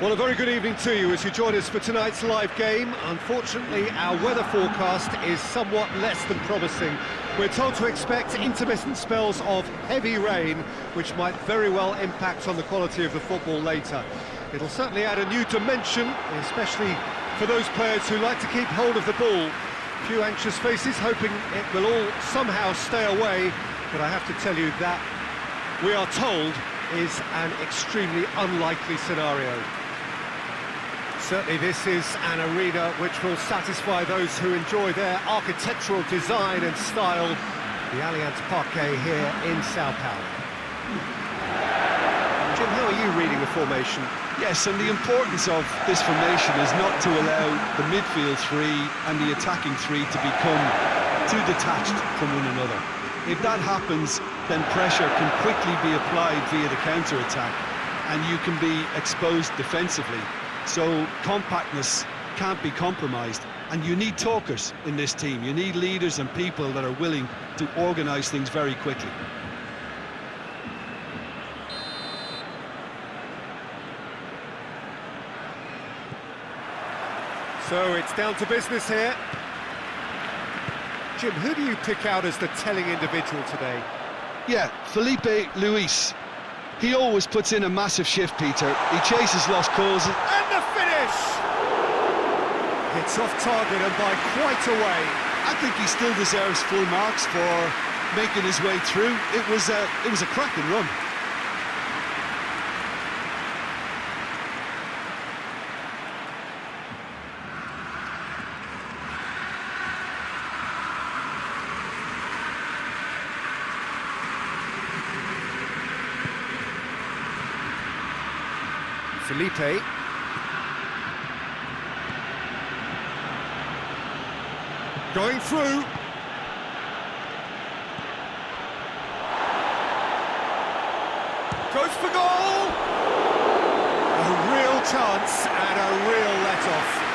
Well, a very good evening to you as you join us for tonight's live game. Unfortunately, our weather forecast is somewhat less than promising. We're told to expect intermittent spells of heavy rain, which might very well impact on the quality of the football later. It'll certainly add a new dimension, especially for those players who like to keep hold of the ball. A few anxious faces hoping it will all somehow stay away, but I have to tell you that we are told is an extremely unlikely scenario. Certainly this is an arena which will satisfy those who enjoy their architectural design and style, the Allianz Parque here in Sao Paulo. Jim, how are you reading the formation? Yes, and the importance of this formation is not to allow the midfield three and the attacking three to become too detached from one another. If that happens, then pressure can quickly be applied via the counter-attack, and you can be exposed defensively. So compactness can't be compromised, and you need talkers in this team. You need leaders and people that are willing to organise things very quickly. So it's down to business here. Jim, who do you pick out as the telling individual today? Yeah, Felipe Luis. He always puts in a massive shift, Peter. He chases lost causes. And the finish! It's off target and by quite a way. I think he still deserves full marks for making his way through. It was a cracking run. Felipe. Going through. Goes for goal! A real chance and a real let-off.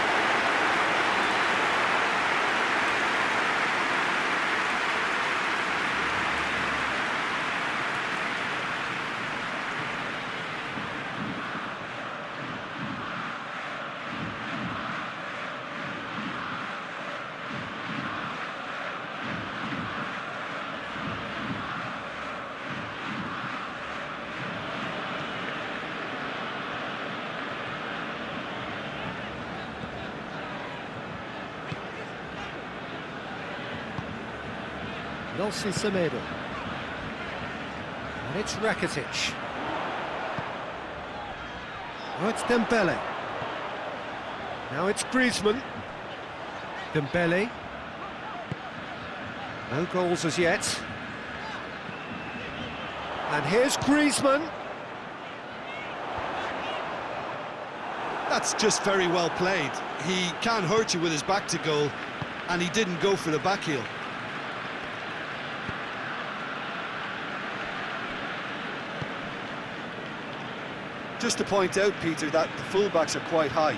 Nelson Semedo. And it's Rakitic. Now it's Dembele. Now it's Griezmann. Dembele. No goals as yet. And here's Griezmann. That's just very well played. He can't hurt you with his back to goal, and he didn't go for the back heel. Just to point out, Peter, that the fullbacks are quite high.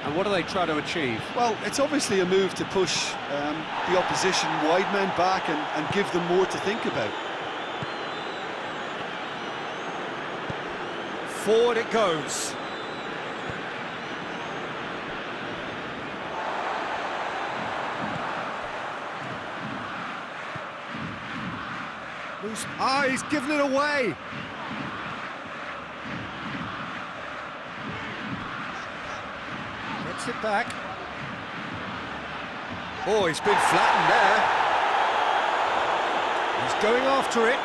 And what do they try to achieve? Well, it's obviously a move to push the opposition wide men back and give them more to think about. Forward it goes. He's given it away. Gets it back. Oh, he's been flattened there. He's going after it.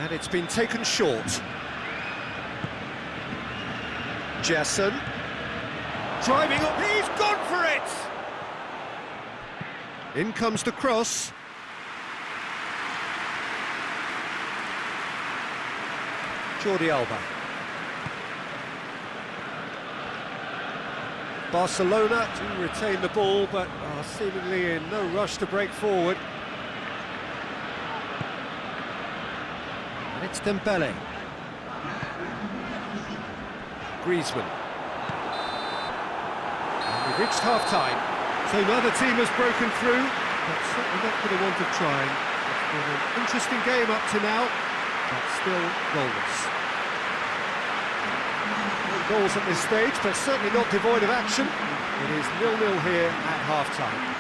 And it's been taken short. Jason, driving up, he's gone for it! In comes the cross. Jordi Alba. Barcelona do retain the ball, but are seemingly in no rush to break forward. And it's Dembele. Griezmann. And we've reached half-time. So neither team has broken through, but certainly not for the want of trying. It's been an interesting game up to now, but still goalless. No goals at this stage, but certainly not devoid of action. It is 0-0 here at half-time.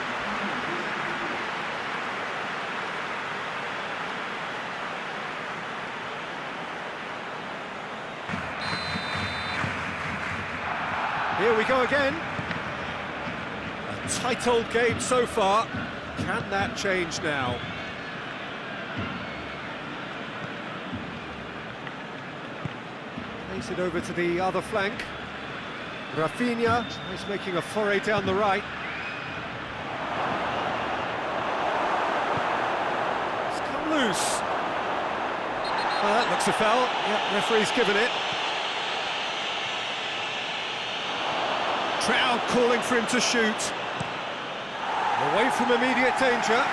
Here we go again. A tight old game so far. Can that change now? Plays it over to the other flank. Rafinha is making a foray down the right. It's come loose. Well, that looks a foul. Yeah, referee's given it. Crowd calling for him to shoot. Away from immediate danger.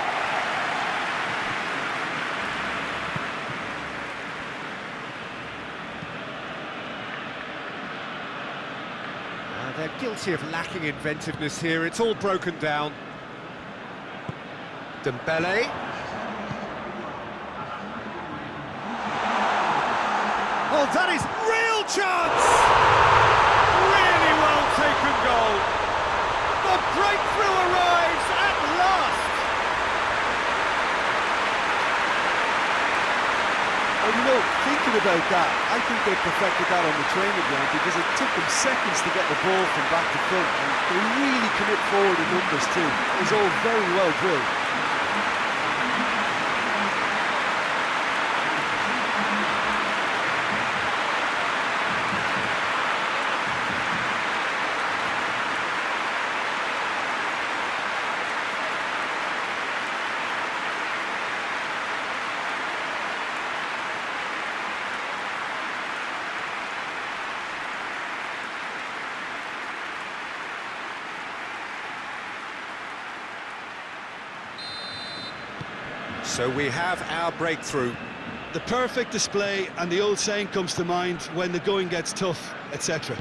They're guilty of lacking inventiveness here. It's all broken down. Dembele. Oh, that is real chance! Really well taken goal. The breakthrough arrives at last. Well, you know, thinking about that, I think they perfected that on the training ground because it took them seconds to get the ball from back to front, and they really commit forward in numbers too. It was all very well drilled. So we have our breakthrough. The perfect display, and the old saying comes to mind, when the going gets tough, etc.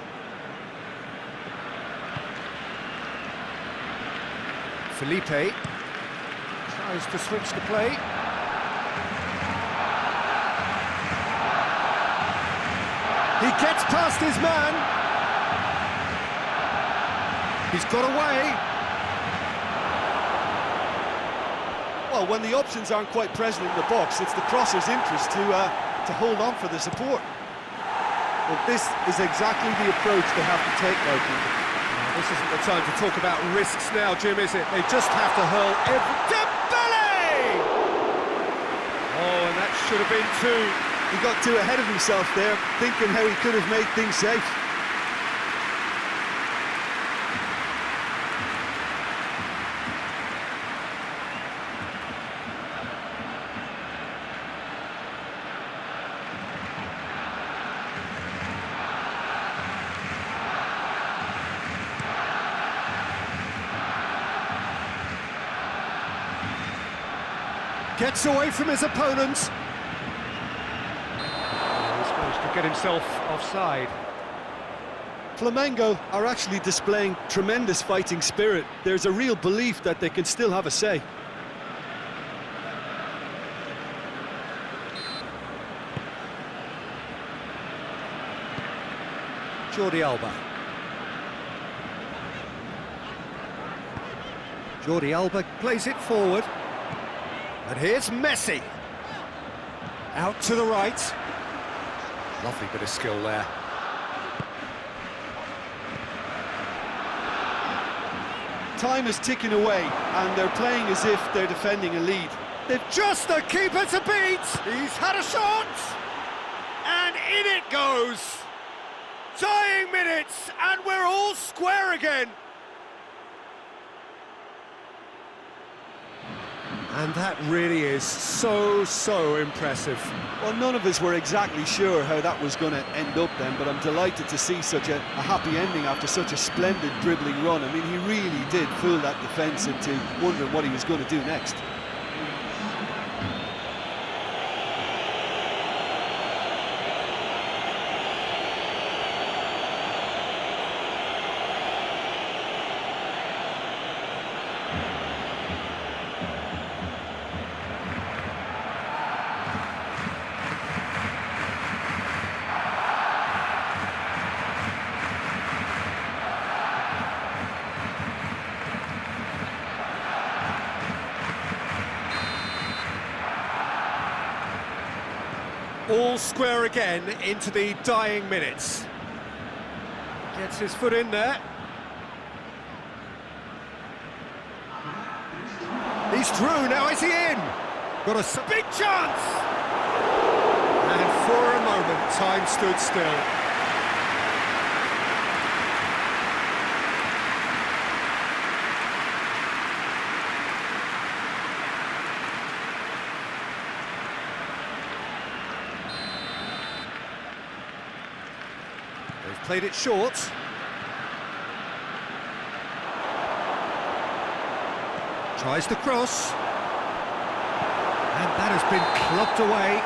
Felipe tries to switch the play. He gets past his man. He's got away. Well, when the options aren't quite present in the box, it's the crosser's interest to hold on for the support. Well, this is exactly the approach they have to take, I think. This isn't the time to talk about risks now, Jim, is it? They just have to hurl every... Dembele! Oh, and that should have been two. He got too ahead of himself there, thinking how he could have made things safe. Gets away from his opponent. He's managed to get himself offside. Flamengo are actually displaying tremendous fighting spirit. There's a real belief that they can still have a say. Jordi Alba. Jordi Alba plays it forward. And here's Messi. Out to the right. Lovely bit of skill there. Time is ticking away, and they're playing as if they're defending a lead. They've just the keeper to beat. He's had a shot. And in it goes. Dying minutes, and we're all square again. And that really is so impressive. Well, none of us were exactly sure how that was going to end up then, but I'm delighted to see such a happy ending after such a splendid dribbling run. I mean, he really did fool that defence into wondering what he was going to do next. All square again into the dying minutes. Gets his foot in there. He's through, now is he in? Got a big chance! And for a moment, time stood still. They've played it short. Tries to cross. And that has been clubbed away.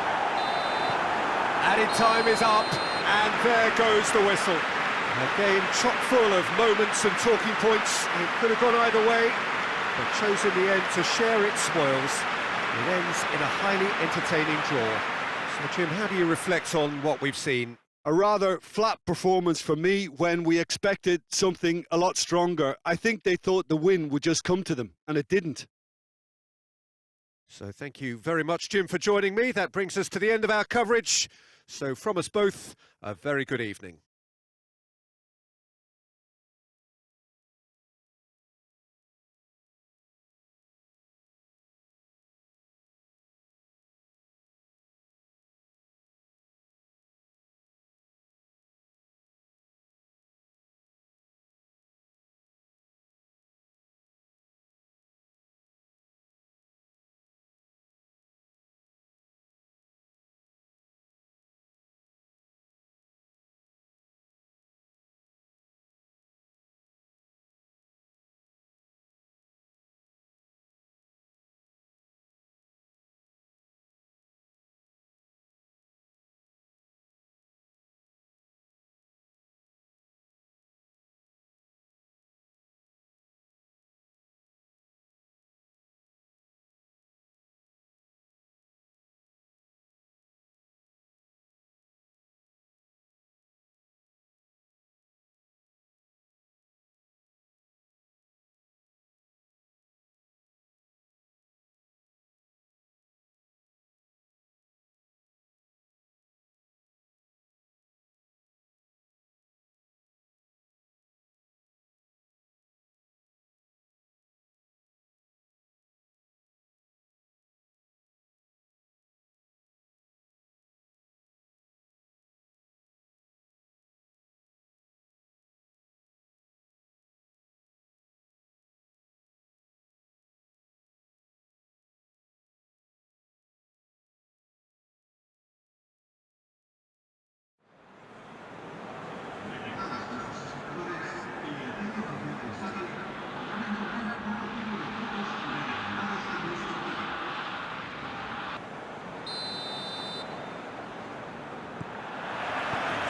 Added time is up, and there goes the whistle. A game chock full of moments and talking points. It could have gone either way, but chose in the end to share its spoils. It ends in a highly entertaining draw. So, Jim, how do you reflect on what we've seen? A rather flat performance for me when we expected something a lot stronger. I think they thought the win would just come to them, and it didn't. So thank you very much, Jim, for joining me. That brings us to the end of our coverage. So from us both, a very good evening.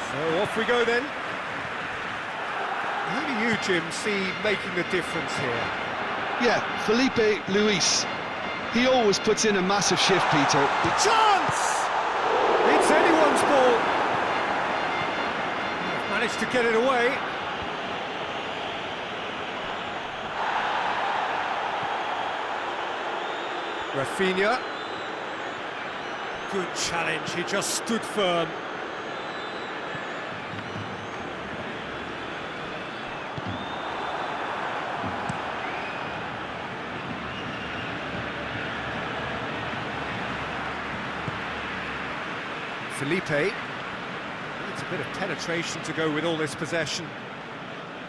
So off we go then. Who do you, Jim, see making the difference here? Yeah, Felipe Luis. He always puts in a massive shift, Peter. The chance! It's anyone's ball. Managed to get it away. Rafinha. Good challenge, he just stood firm. Felipe needs a bit of penetration to go with all this possession.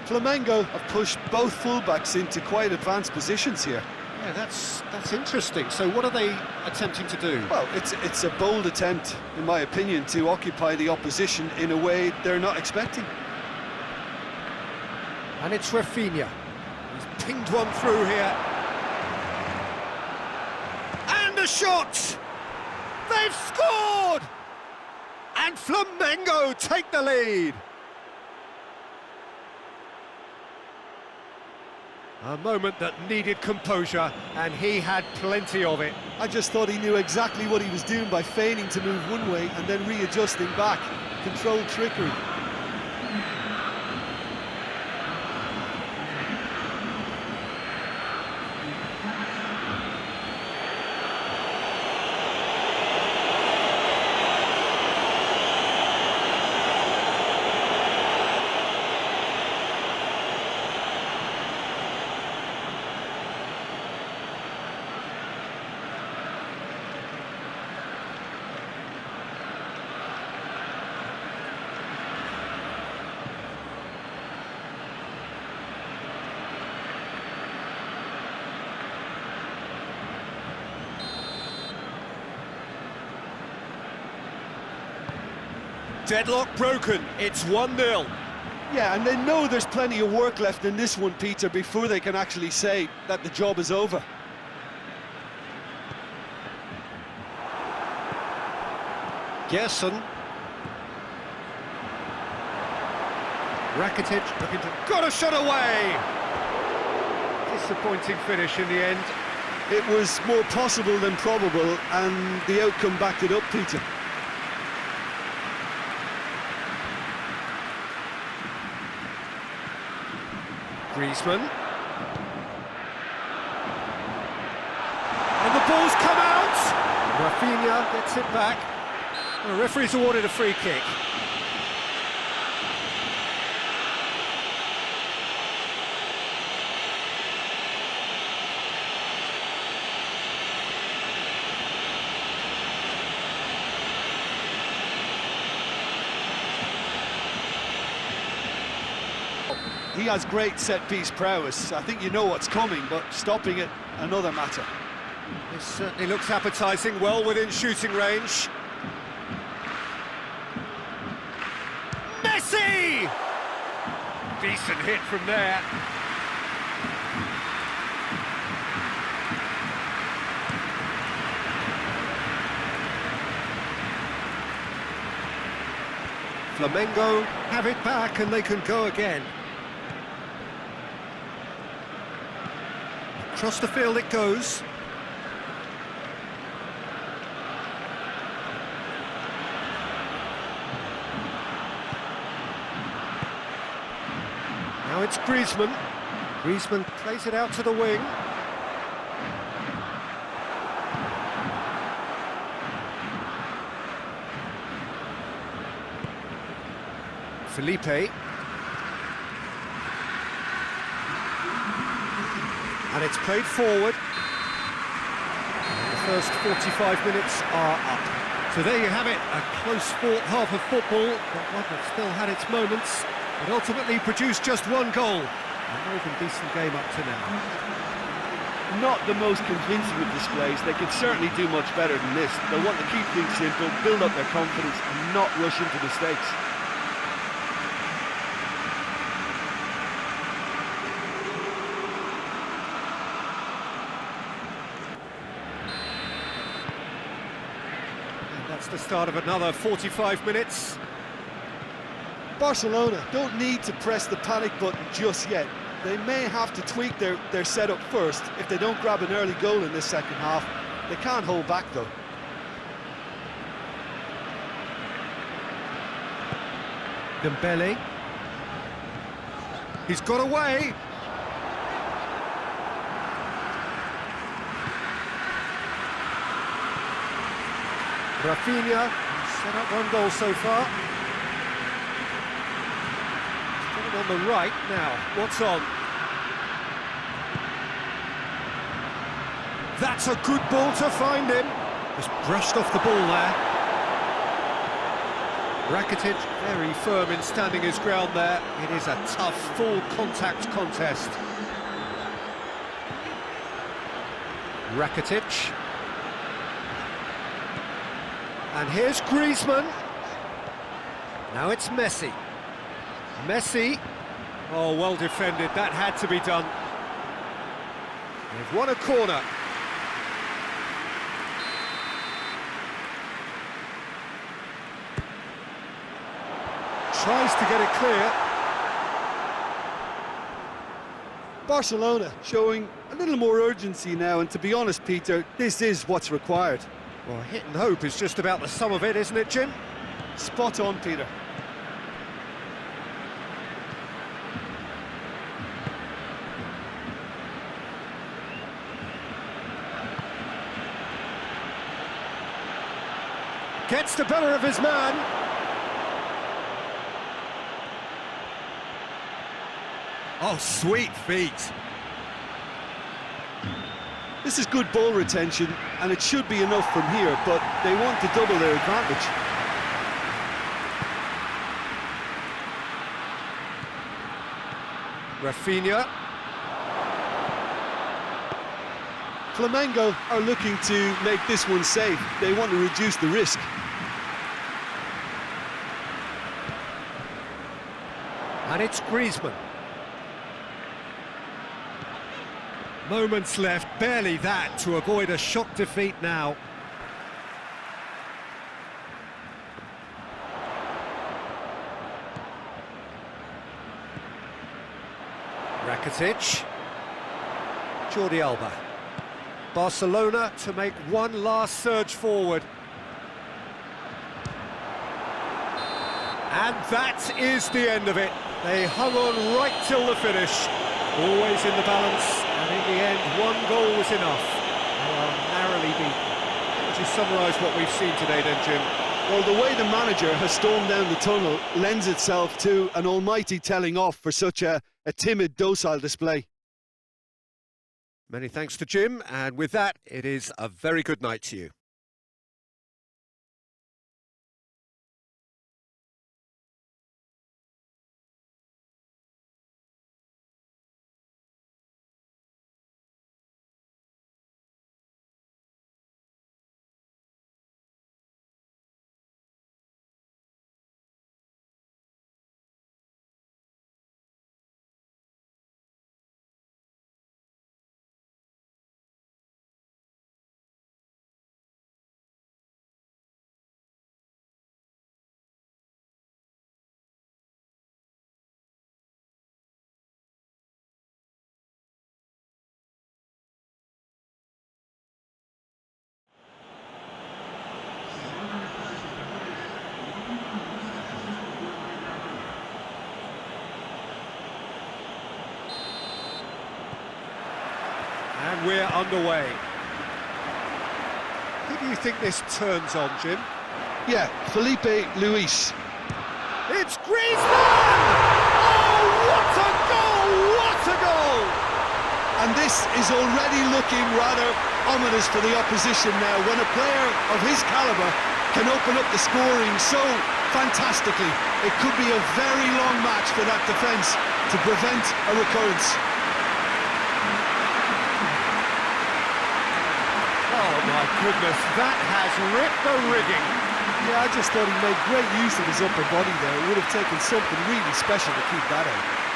Flamengo have pushed both fullbacks into quite advanced positions here. Yeah, that's interesting. So what are they attempting to do? Well, it's a bold attempt, in my opinion, to occupy the opposition in a way they're not expecting. And it's Rafinha. He's pinged one through here. And a shot! They've scored! And Flamengo take the lead. A moment that needed composure, and he had plenty of it. I just thought he knew exactly what he was doing by feigning to move one way and then readjusting back. Controlled trickery. Deadlock broken, it's 1-0. Yeah, and they know there's plenty of work left in this one, Peter, before they can actually say that the job is over. Gerson. Rakitic looking to... Got a shot away! Disappointing finish in the end. It was more possible than probable, and the outcome backed it up, Peter. Griezmann. And the ball's come out! Rafinha gets it back. The referee's awarded a free kick. He has great set-piece prowess. I think you know what's coming, but stopping it, another matter. This certainly looks appetising, well within shooting range. Messi! Decent hit from there. Flamengo have it back and they can go again. Across the field it goes. Now it's Griezmann. Griezmann plays it out to the wing. Felipe. And it's played forward. The first 45 minutes are up. So there you have it, a close-fought half of football, but one that still had its moments, but ultimately produced just one goal. A more than decent game up to now. Not the most convincing of displays. They could certainly do much better than this. They'll want to keep things simple, build up their confidence, and not rush into mistakes. That's the start of another 45 minutes. Barcelona don't need to press the panic button just yet. They may have to tweak their setup first if they don't grab an early goal in this second half. They can't hold back though. Dembele. He's got away. Rafinha set up one goal so far. He's on the right now. What's on? That's a good ball to find him. Just brushed off the ball there. Rakitic very firm in standing his ground there. It is a tough, full contact contest. Rakitic. And here's Griezmann. Now it's Messi. Messi. Oh, well defended. That had to be done. They've won a corner. Tries to get it clear. Barcelona showing a little more urgency now, and to be honest, Peter, this is what's required. Well, hit and hope is just about the sum of it, isn't it, Jim? Spot on, Peter. Gets the better of his man. Oh, sweet feet. This is good ball retention, and it should be enough from here, but they want to double their advantage. Rafinha. Flamengo are looking to make this one safe. They want to reduce the risk. And it's Griezmann. Moments left, barely that, to avoid a shock defeat now. Rakitic. Jordi Alba. Barcelona to make one last surge forward. And that is the end of it. They hung on right till the finish. Always in the balance, and in the end, one goal was enough. They are narrowly beaten. How would you summarise what we've seen today then, Jim? Well, the way the manager has stormed down the tunnel lends itself to an almighty telling off for such a timid, docile display. Many thanks to Jim, and with that, it is a very good night to you. And we're underway. Who do you think this turns on, Jim? Yeah, Felipe Luis. It's Griezmann! Oh, what a goal! What a goal! And this is already looking rather ominous for the opposition now, when a player of his calibre can open up the scoring so fantastically. It could be a very long match for that defence to prevent a recurrence. Oh my goodness, that has ripped the rigging. Yeah, I just thought he made great use of his upper body there. It would have taken something really special to keep that out.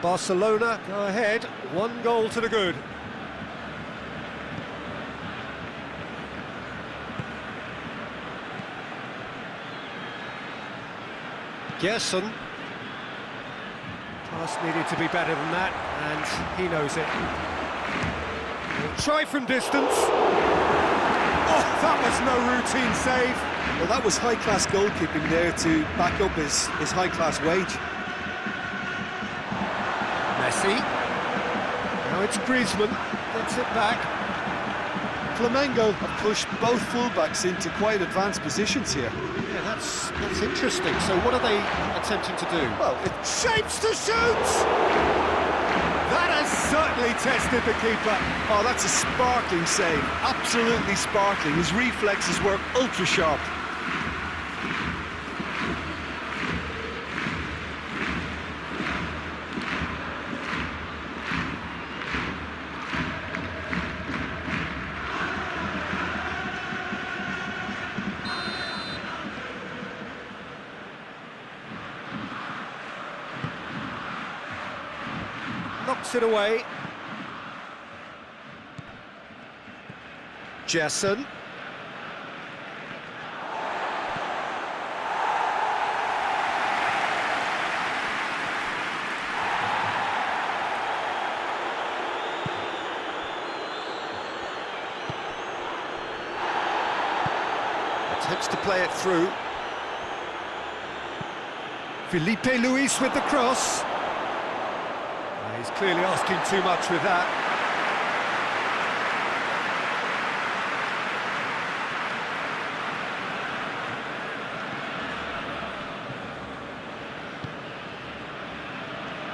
Barcelona go ahead, 1 goal to the good. Gerson. Pass needed to be better than that, and he knows it. He'll try from distance. Oh, that was no routine save. Well, that was high-class goalkeeping there to back up his high-class wage. Messi. Now it's Griezmann, gets it back. Flamengo have pushed both fullbacks into quite advanced positions here. Yeah, that's interesting. So what are they attempting to do? Well, it Shapes to shoot! That has certainly tested the keeper. Oh, that's a sparkling save, absolutely sparkling. His reflexes were ultra sharp. Knocks it away. Gerson. Attempts to play it through. Felipe Luis with the cross. He's clearly asking too much with that.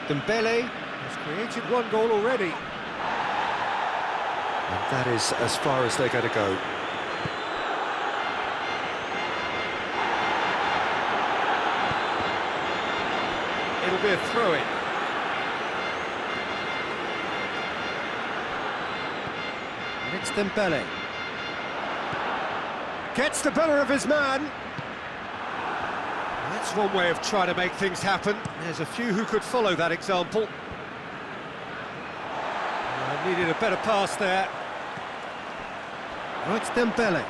Dembele has Created one goal already. And that is as far as they're going to go. It'll be a throw-in. And it's Dembele. Gets the better of his man. That's one way of trying to make things happen. There's a few who could follow that example. Needed a better pass there. Oh, it's Dembele.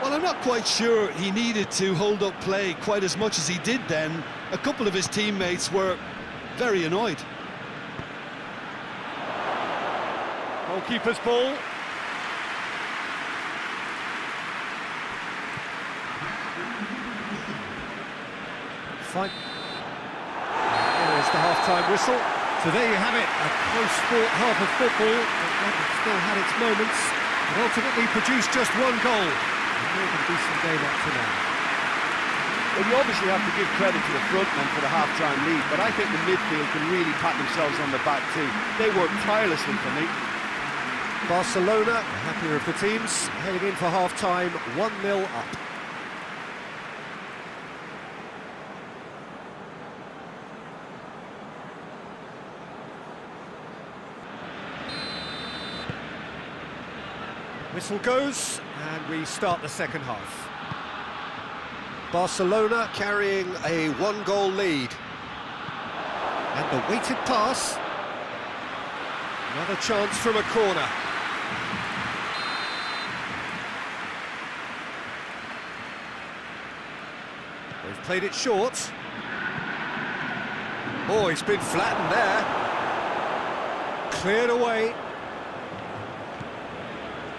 Well, I'm not quite sure he needed to hold up play quite as much as he did then. A couple of his teammates were very annoyed. Goalkeeper's ball. Fine. There is the half-time whistle. So there you have it, a close-fought half of football, but it still had its moments. It ultimately produced just one goal. A more than decent game up to now. Well, you obviously have to give credit to the frontmen for the half-time lead, but I think the midfield can really pat themselves on the back too. They worked tirelessly for me. Barcelona, the happier of the teams, heading in for half-time, 1-0 up. Whistle goes, and we start the second half. Barcelona carrying a one-goal lead. And the weighted pass. Another chance from a corner. They've played it short. Oh, he's been flattened there. Cleared away.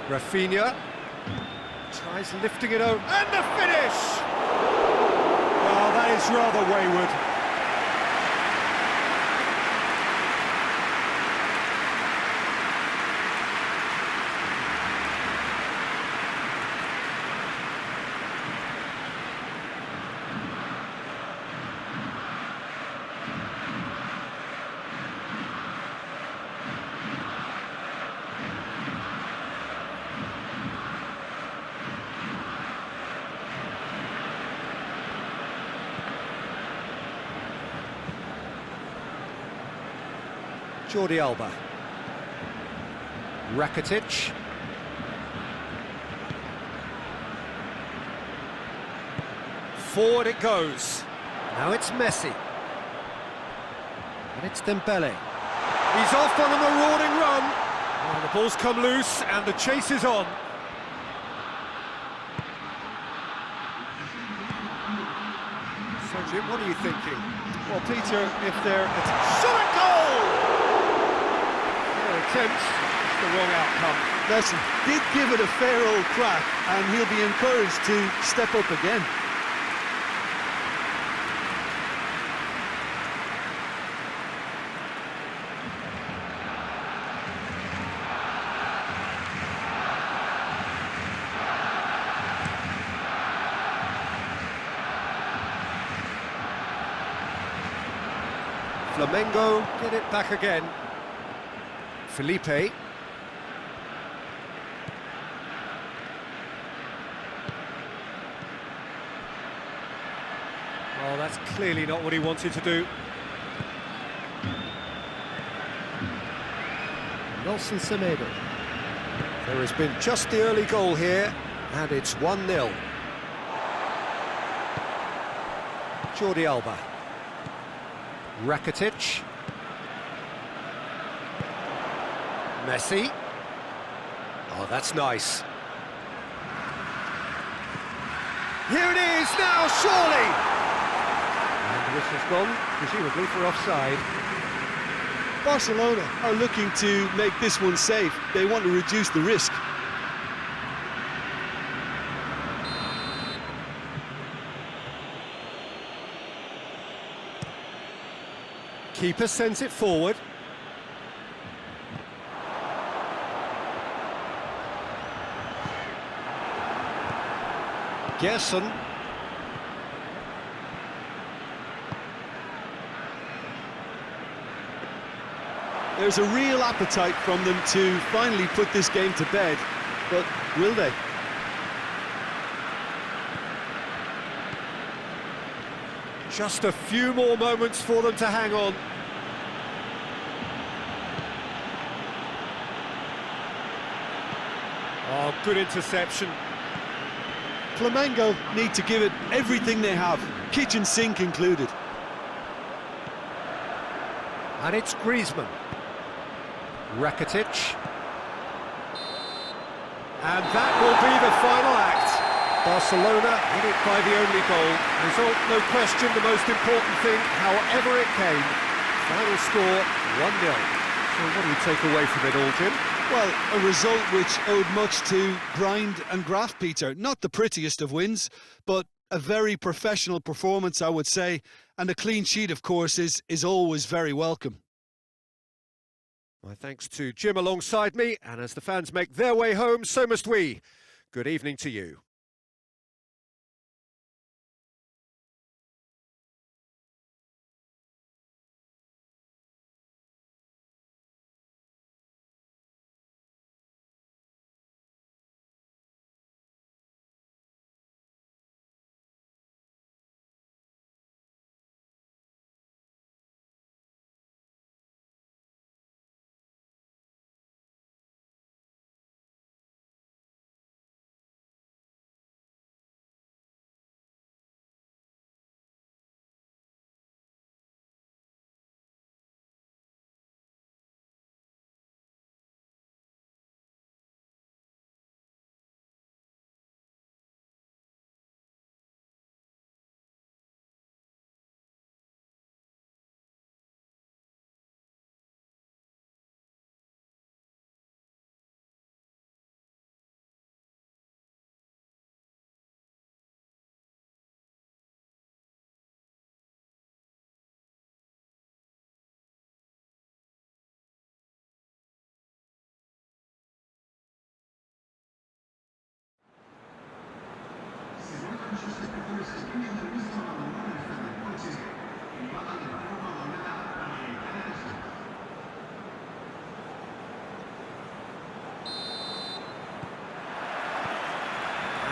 Rafinha tries lifting it over, and the finish! Well, that is rather wayward. Jordi Alba. Rakitic. Forward it goes. Now it's Messi. And it's Dembele. He's off on a marauding run. Oh, the ball's come loose and the chase is on. So Jim, what are you thinking? Well, Peter, if they're... Shot at goal! Attempt, it's the wrong outcome. Listen, did give it a fair old crack, and he'll be encouraged to step up again. Flamengo get it back again. Felipe. Well, that's clearly not what he wanted to do. Nelson Semedo. There has been just the early goal here, and it's 1-0. Jordi Alba. Rakitic. Messi. Oh, that's nice. Here it is now, surely! And the whistle's gone, presumably for offside. Barcelona are looking to make this one safe. They want to reduce the risk. Keeper sends it forward. Gerson. There's a real appetite from them to finally put this game to bed, but will they? Just a few more moments for them to hang on. Oh, good interception. Flamengo need to give it everything they have, kitchen sink included. And it's Griezmann. Rakitic. And that will be the final act. Barcelona hit it by the only goal. Result, no question, the most important thing, however it came. Final score, 1-0. So what do you take away from it all, Jim? Well, a result which owed much to grind and graft, Peter. Not the prettiest of wins, but a very professional performance, I would say. And a clean sheet, of course, is always very welcome. My thanks to Jim alongside me, and as the fans make their way home, so must we. Good evening to you.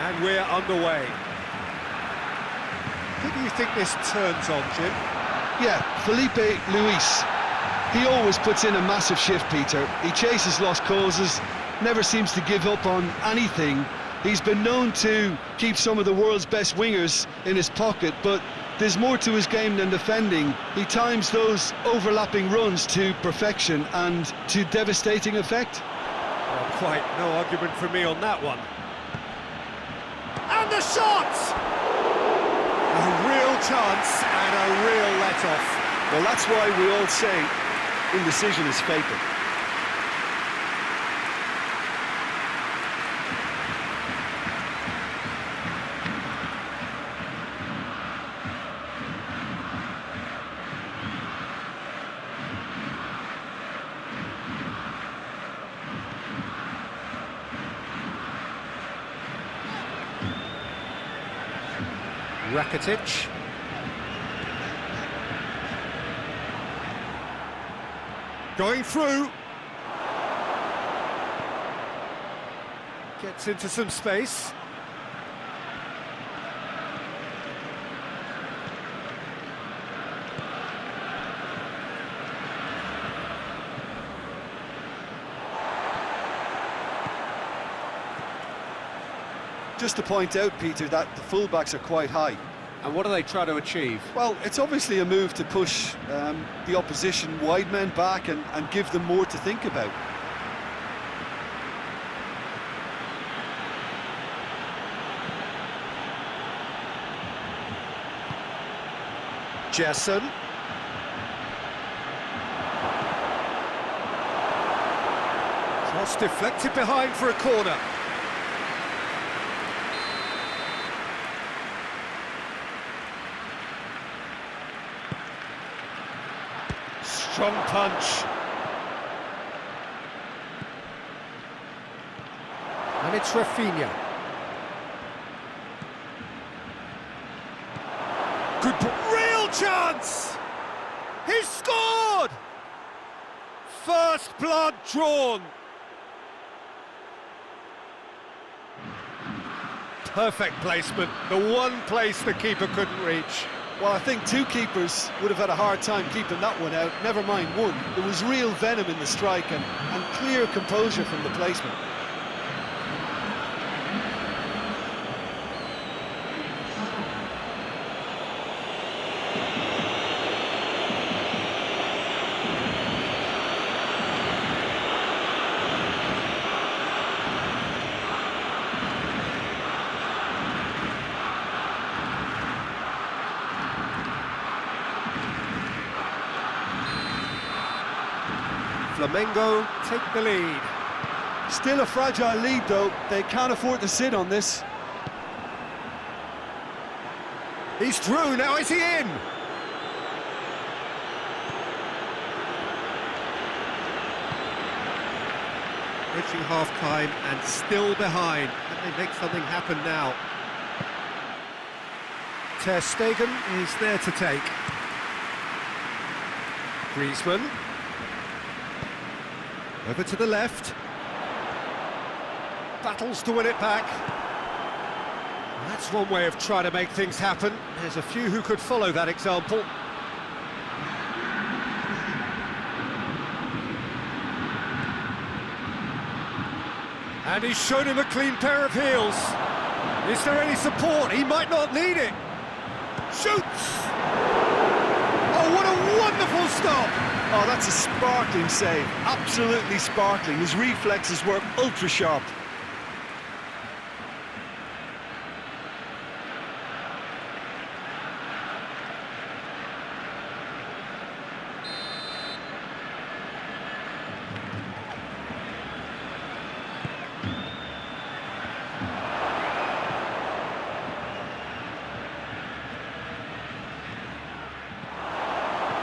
And we're underway. Who do you think this turns on, Jim? Yeah, Felipe Luis. He always puts in a massive shift, Peter. He chases lost causes, never seems to give up on anything. He's been known to keep some of the world's best wingers in his pocket, but there's more to his game than defending. He times those overlapping runs to perfection and to devastating effect. Well, quite no argument from me on that one. And the shot! A real chance and a real let-off. Well, that's why we all say indecision is fatal. Rakitic. Going through. Gets into some space. Just to point out, Peter, that the fullbacks are quite high. And what do they try to achieve? Well, it's obviously a move to push the opposition wide men back and give them more to think about. Jesson. Cross deflected behind for a corner. Strong punch. And it's Rafinha. Good, real chance! He's scored! first blood drawn. Perfect placement, the one place the keeper couldn't reach. Well, I think two keepers would have had a hard time keeping that one out, never mind one. There was real venom in the strike and clear composure from the placement. Flamengo take the lead. Still a fragile lead, though. They can't afford to sit on this. He's through, now is he in? Reaching half-time and still behind. Can they make something happen now? Ter Stegen is there to take. Griezmann. Over to the left. Battles to win it back. That's one way of trying to make things happen. There's a few who could follow that example. And he's shown him a clean pair of heels. Is there any support? He might not need it. Shoots! Oh, what a wonderful stop! Oh, that's a sparkling save. Absolutely sparkling. His reflexes work ultra-sharp.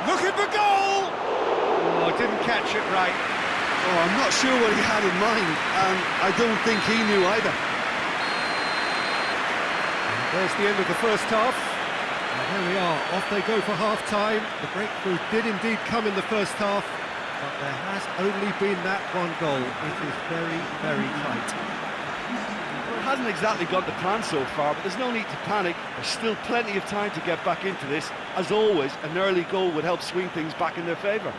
Looking for goal! Oh, didn't catch it right. Oh, I'm not sure what he had in mind, and I don't think he knew either. And there's the end of the first half. And here we are, off they go for half-time. The breakthrough did indeed come in the first half, but there has only been that one goal. It is very, very tight. Well, it hasn't exactly got the plan so far, but there's no need to panic. There's still plenty of time to get back into this. As always, an early goal would help swing things back in their favour.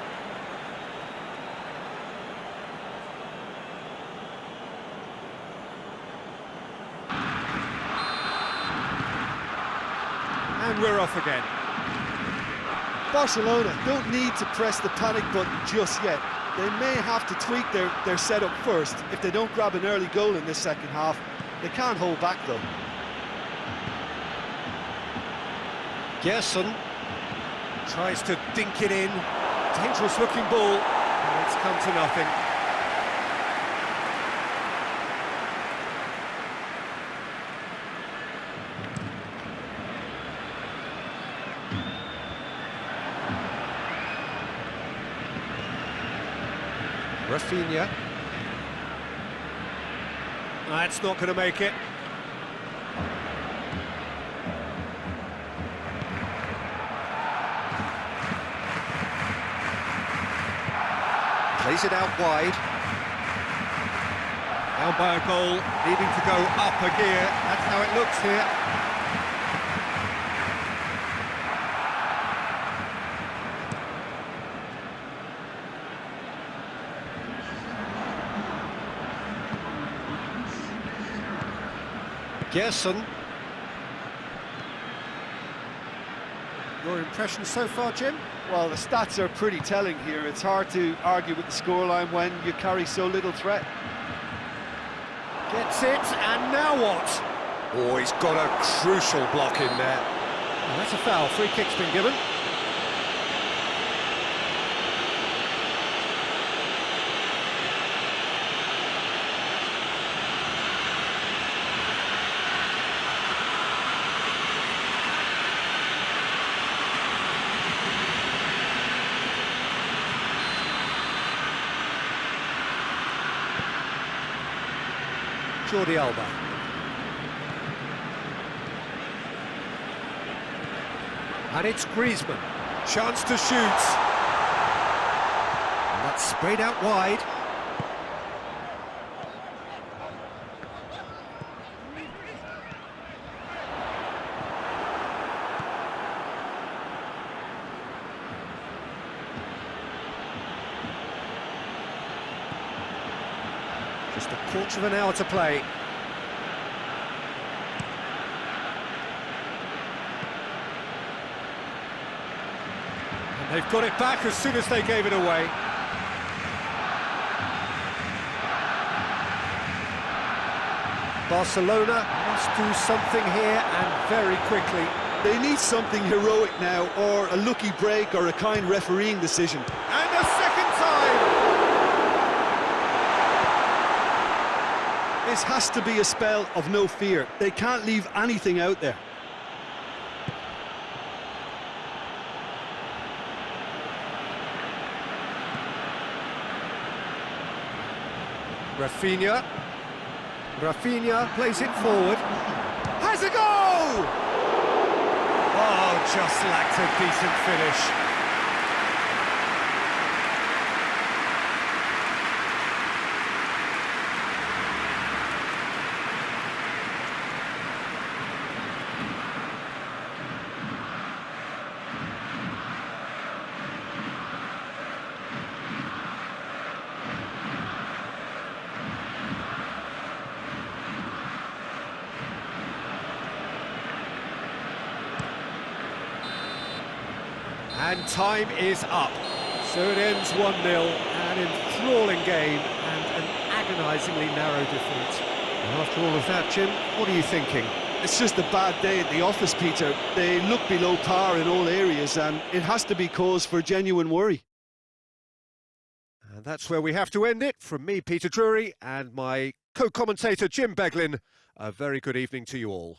And we're off again. Barcelona don't need to press the panic button just yet. They may have to tweak their setup first. If they don't grab an early goal in this second half, they can't hold back though. Gerson tries to dink it in. Dangerous looking ball. And it's come to nothing. Rafinha. That's not going to make it. Plays it out wide. Down by a goal, needing to go up a gear. That's how it looks here. Gerson. Your impression so far, Jim? Well, the stats are pretty telling here. It's hard to argue with the scoreline when you carry so little threat. Gets it, and now what? Oh, he's got a crucial block in there. Oh, that's a foul. Free kick's been given. Jordi Alba. And it's Griezmann. Chance to shoot. And that It's sprayed out wide. Just a quarter of an hour to play. And they've got it back as soon as they gave it away. Barcelona must do something here, and very quickly. They need something heroic now, or a lucky break, or a kind refereeing decision. And a second time! This has to be a spell of no fear. They can't leave anything out there. Rafinha plays it forward. Has a goal! Oh, just lacked a decent finish. And time is up. So it ends 1-0, an enthralling game and an agonisingly narrow defeat. And after all of that, Jim, what are you thinking? It's just a bad day at the office, Peter. They look below par in all areas, and it has to be cause for genuine worry. And that's where we have to end it. From me, Peter Drury, and my co-commentator, Jim Beglin, a very good evening to you all.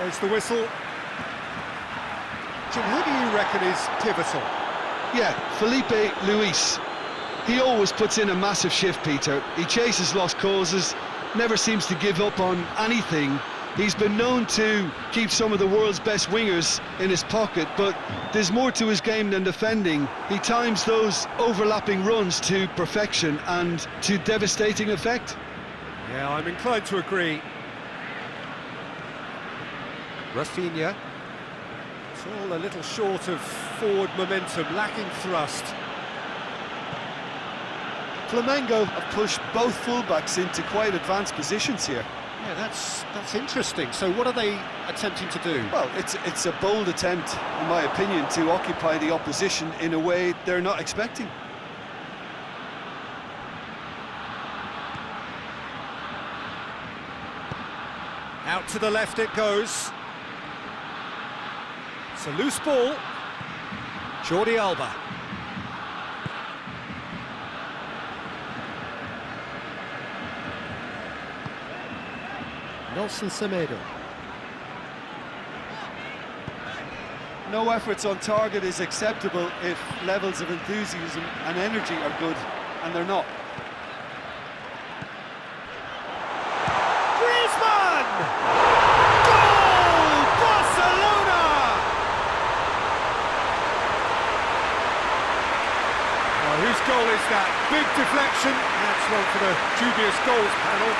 There's the whistle. Jim, who do you reckon is pivotal? Yeah, Felipe Luis. He always puts in a massive shift, Peter. He chases lost causes, never seems to give up on anything. He's been known to keep some of the world's best wingers in his pocket, but there's more to his game than defending. He times those overlapping runs to perfection and to devastating effect. Yeah, I'm inclined to agree. Rafinha. It's all a little short of forward momentum, lacking thrust. Flamengo have pushed both fullbacks into quite advanced positions here. Yeah, that's interesting. So what are they attempting to do? Well, it's a bold attempt, in my opinion, to occupy the opposition in a way they're not expecting. Out to the left it goes. It's a loose ball. Jordi Alba. Nelson Semedo. No efforts on target is acceptable if levels of enthusiasm and energy are good, and they're not. Griezmann! Goal! option. That's one for the dubious goals panel.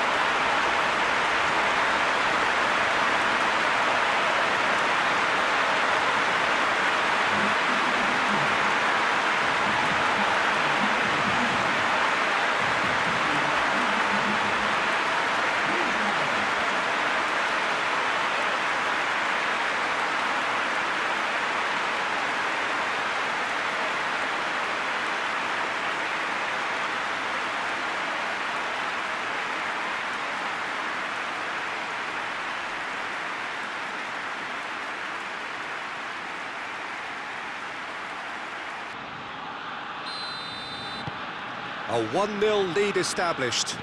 A 1-0 lead established.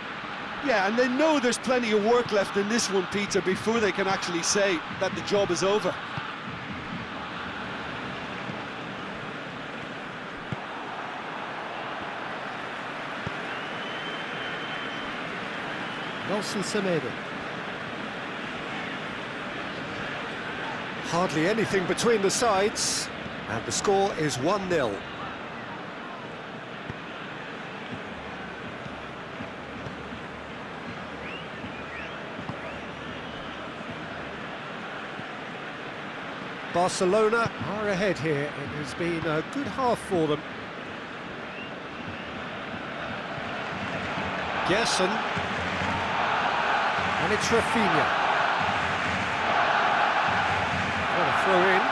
Yeah, and they know there's plenty of work left in this one, Peter, before they can actually say that the job is over. Semedo. Hardly anything between the sides, and the score is 1-0. Barcelona are ahead here. It has been a good half for them. Gerson. And it's Rafinha. What a throw in.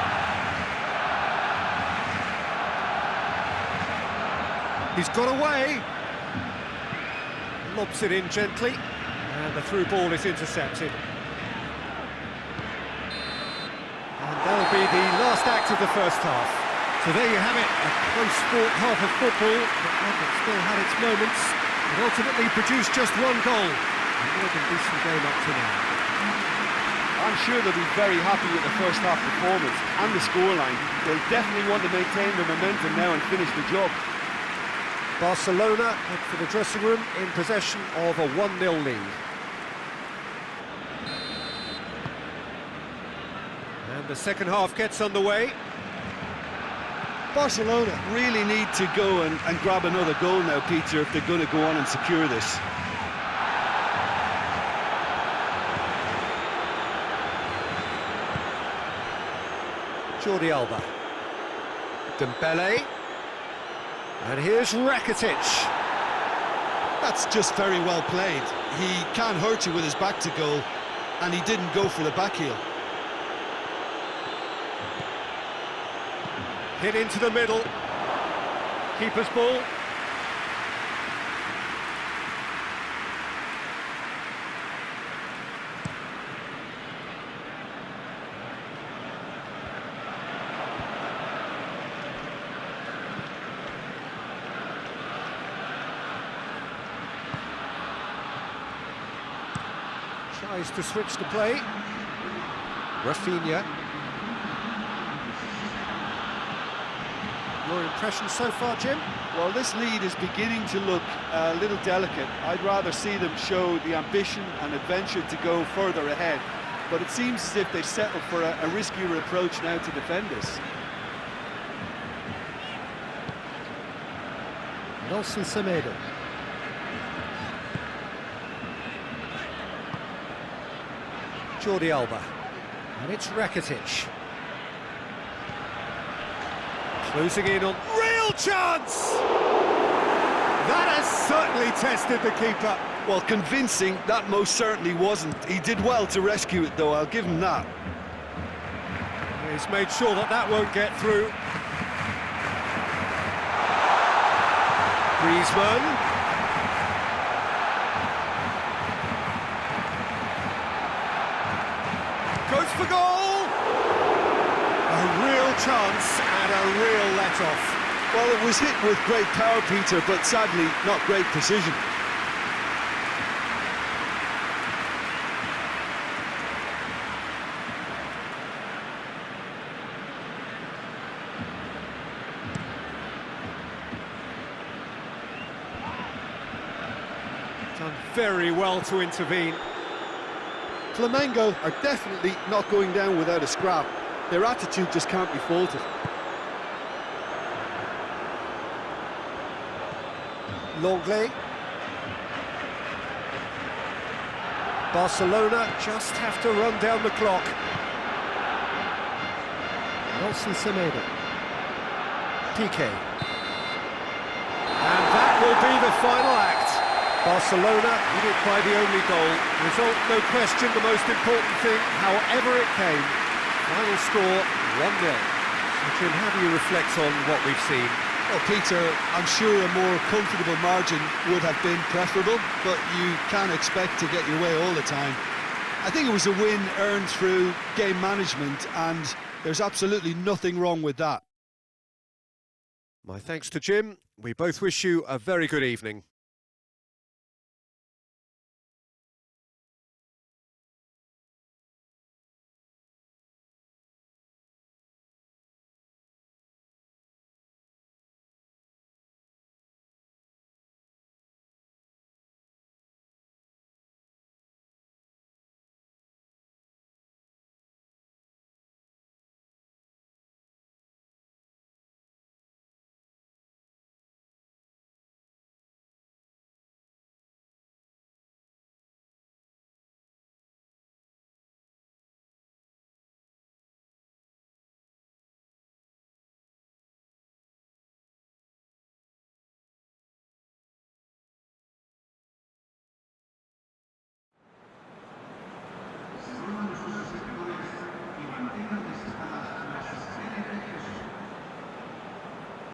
He's got away. Lobs it in gently. And the through ball is intercepted. That'll be the last act of the first half. So there you have it, a close-fought half of football, but one that still had its moments. It ultimately produced just one goal. A more than decent game up to now. I'm sure they'll be very happy with the first half performance and the scoreline. They'll definitely want to maintain their momentum now and finish the job. Barcelona head for the dressing room in possession of a 1-0 lead. And the second half gets underway. Barcelona really need to go and grab another goal now, Peter, if they're going to go on and secure this. Jordi Alba. Dembele. And here's Rakitic. That's just very well played. He can't hurt you with his back to goal, and he didn't go for the back heel. Hit into the middle. Keeper's ball. Tries to switch the play. Rafinha. Your impression so far, Jim? Well, this lead is beginning to look a little delicate. I'd rather see them show the ambition and adventure to go further ahead. But it seems as if they settle for a riskier approach now to defend this. Semedo. Jordi Alba. And it's Rakitic. Closing in on... Real chance! That has certainly tested the keeper. Well, convincing, that most certainly wasn't. He did well to rescue it, though, I'll give him that. He's made sure that that won't get through. Griezmann. Goes for goal! A real chance and a real let-off. Well, it was hit with great power, Peter, but sadly, not great precision. Done very well to intervene. Flamengo are definitely not going down without a scrap. Their attitude just can't be faulted. Longley. Barcelona just have to run down the clock. Nelson Semedo. Piqué. And that will be the final act. Barcelona did it by the only goal. Result, no question, the most important thing, however it came. Final score, 1-0. So, Jim, how do you reflect on what we've seen? Well, Peter, I'm sure a more comfortable margin would have been preferable, but you can't expect to get your way all the time. I think it was a win earned through game management, and there's absolutely nothing wrong with that. My thanks to Jim. We both wish you a very good evening.